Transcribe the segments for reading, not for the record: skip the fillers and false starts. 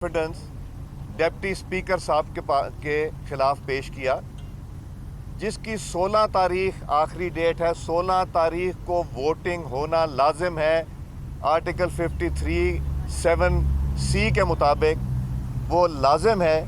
Confidence deputy speaker صاحب کے خلاف پیش کیا، جس کی 16 تاریخ آخری ڈیٹ ہے۔ 16 تاریخ کو ووٹنگ ہونا لازم ہے۔ آرٹیکل 53(7)(c) کے مطابق وہ لازم ہے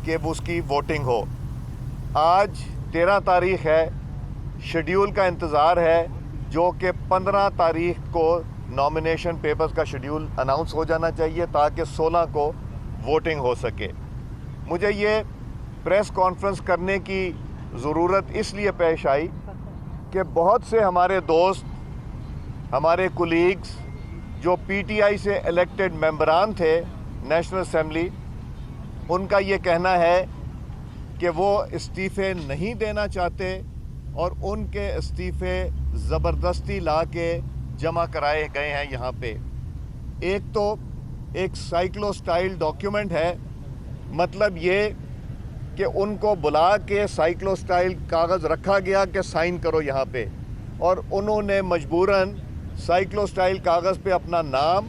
کہ اس کی ووٹنگ ہو۔ آج 13 تاریخ ہے، شیڈیول کا انتظار ہے، جو کہ 15 تاریخ کو نامینیشن پیپرز کا شیڈیول اناؤنس ہو جانا چاہیے تاکہ 16 کو ووٹنگ ہو سکے۔ مجھے یہ پریس کانفرنس کرنے کی ضرورت اس لیے پیش آئی کہ بہت سے ہمارے دوست، ہمارے کولیگز جو پی ٹی آئی سے الیکٹڈ ممبران تھے نیشنل اسمبلی، ان کا یہ کہنا ہے کہ وہ استعفے نہیں دینا چاہتے اور ان کے استعفے زبردستی لا کے جمع کرائے گئے ہیں یہاں پہ۔ ایک تو ایک سائیکلو سٹائل ڈاکیومنٹ ہے، مطلب یہ کہ ان کو بلا کے سائیکلو سٹائل کاغذ رکھا گیا کہ سائن کرو یہاں پہ، اور انہوں نے مجبوراً سائیکلو سٹائل کاغذ پہ اپنا نام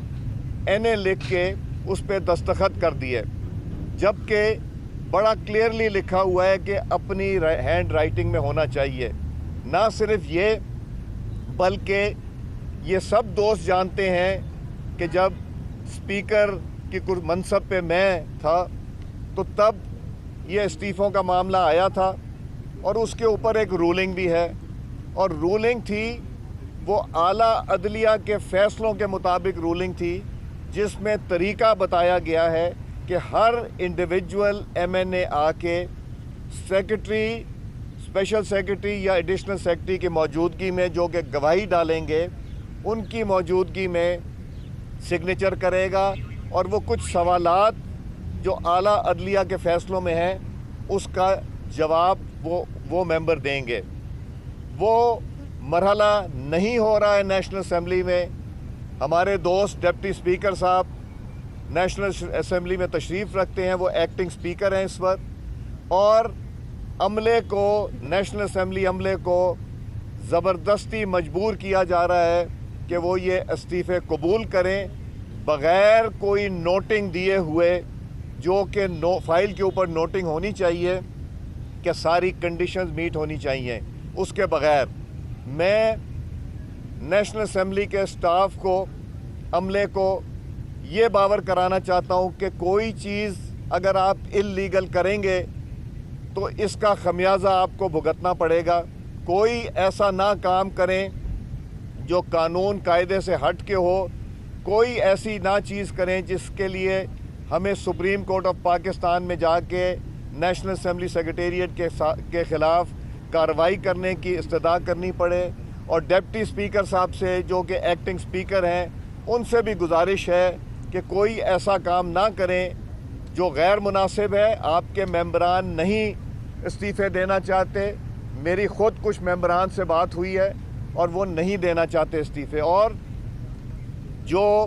NA لکھ کے اس پہ دستخط کر دیے، جبکہ بڑا کلیئرلی لکھا ہوا ہے کہ اپنی ہینڈ رائٹنگ میں ہونا چاہیے۔ نہ صرف یہ بلکہ یہ سب دوست جانتے ہیں کہ جب اسپیکر کی منصب پہ میں تھا تو تب یہ استعفوں کا معاملہ آیا تھا، اور اس کے اوپر ایک رولنگ بھی ہے، اور رولنگ تھی وہ اعلیٰ عدلیہ کے فیصلوں کے مطابق رولنگ تھی، جس میں طریقہ بتایا گیا ہے کہ ہر انڈیویجول MNA آ کے سیکرٹری، اسپیشل سیکرٹری یا ایڈیشنل سیکرٹری کی موجودگی میں، جو کہ گواہی ڈالیں گے، ان کی موجودگی میں سگنیچر کرے گا، اور وہ کچھ سوالات جو اعلیٰ عدلیہ کے فیصلوں میں ہیں اس کا جواب وہ ممبر دیں گے۔ وہ مرحلہ نہیں ہو رہا ہے نیشنل اسمبلی میں۔ ہمارے دوست ڈپٹی اسپیکر صاحب نیشنل اسمبلی میں تشریف رکھتے ہیں، وہ ایکٹنگ اسپیکر ہیں اس وقت، اور عملے کو، نیشنل اسمبلی عملے کو زبردستی مجبور کیا جا رہا ہے کہ وہ یہ استعفے قبول کریں بغیر کوئی نوٹنگ دیے ہوئے، جو کہ فائل کے اوپر نوٹنگ ہونی چاہیے کہ ساری کنڈیشنز میٹ ہونی چاہیے۔ اس کے بغیر میں نیشنل اسمبلی کے سٹاف کو، عملے کو یہ باور کرانا چاہتا ہوں کہ کوئی چیز اگر آپ اللیگل کریں گے تو اس کا خمیازہ آپ کو بھگتنا پڑے گا۔ کوئی ایسا نہ کام کریں جو قانون قاعدے سے ہٹ کے ہو، کوئی ایسی نہ چیز کریں جس کے لیے ہمیں سپریم کورٹ آف پاکستان میں جا کے نیشنل اسمبلی سیکریٹریٹ کے خلاف کارروائی کرنے کی استدعا کرنی پڑے۔ اور ڈپٹی اسپیکر صاحب سے، جو کہ ایکٹنگ اسپیکر ہیں، ان سے بھی گزارش ہے کہ کوئی ایسا کام نہ کریں جو غیر مناسب ہے۔ آپ کے ممبران نہیں استعفے دینا چاہتے، میری خود کچھ ممبران سے بات ہوئی ہے اور وہ نہیں دینا چاہتے استعفے۔ اور جو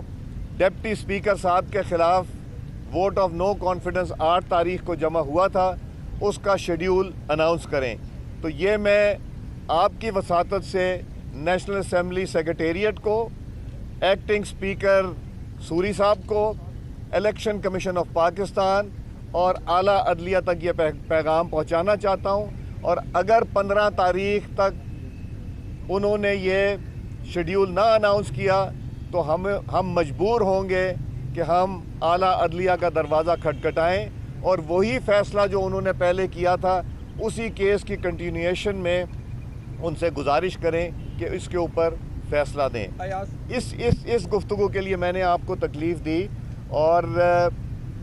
ڈپٹی اسپیکر صاحب کے خلاف ووٹ آف نو کانفیڈنس 8 تاریخ کو جمع ہوا تھا، اس کا شیڈیول اناؤنس کریں۔ تو یہ میں آپ کی وساطت سے نیشنل اسمبلی سیکریٹریٹ کو، ایکٹنگ اسپیکر سوری صاحب کو، الیکشن کمیشن آف پاکستان اور اعلیٰ عدلیہ تک یہ پیغام پہنچانا چاہتا ہوں۔ اور اگر 15 تاریخ تک انہوں نے یہ شیڈیول نہ اناؤنس کیا تو ہم مجبور ہوں گے کہ ہم اعلیٰ عدلیہ کا دروازہ کھٹکھٹائیں، اور وہی فیصلہ جو انہوں نے پہلے کیا تھا اسی کیس کی کنٹینیویشن میں ان سے گزارش کریں کہ اس کے اوپر فیصلہ دیں۔ اس گفتگو کے لیے میں نے آپ کو تکلیف دی، اور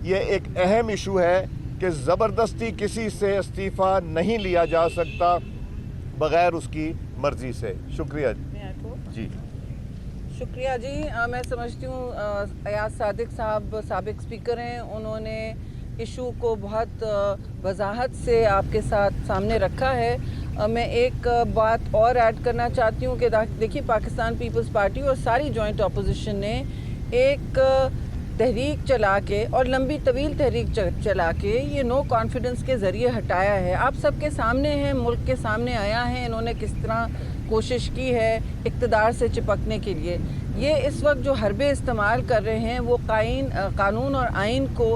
یہ ایک اہم ایشو ہے کہ زبردستی کسی سے استعفیٰ نہیں لیا جا سکتا بغیر اس کی مرضی سے۔ شکریہ جی۔ شکریہ جی۔ میں سمجھتی ہوں ایاز صادق صاحب سابق اسپیکر ہیں، انہوں نے ایشو کو بہت وضاحت سے آپ کے ساتھ سامنے رکھا ہے۔ میں ایک بات اور ایڈ کرنا چاہتی ہوں کہ دیکھیے، پاکستان پیپلز پارٹی اور ساری جوائنٹ اپوزیشن نے ایک تحریک چلا کے، اور لمبی طویل تحریک چلا کے، یہ نو کانفیڈنس کے ذریعے ہٹایا ہے۔ آپ سب کے سامنے ہیں، ملک کے سامنے آیا ہے انہوں نے کس طرح کوشش کی ہے اقتدار سے چپکنے کے لیے۔ یہ اس وقت جو حربے استعمال کر رہے ہیں وہ قانون اور آئین کو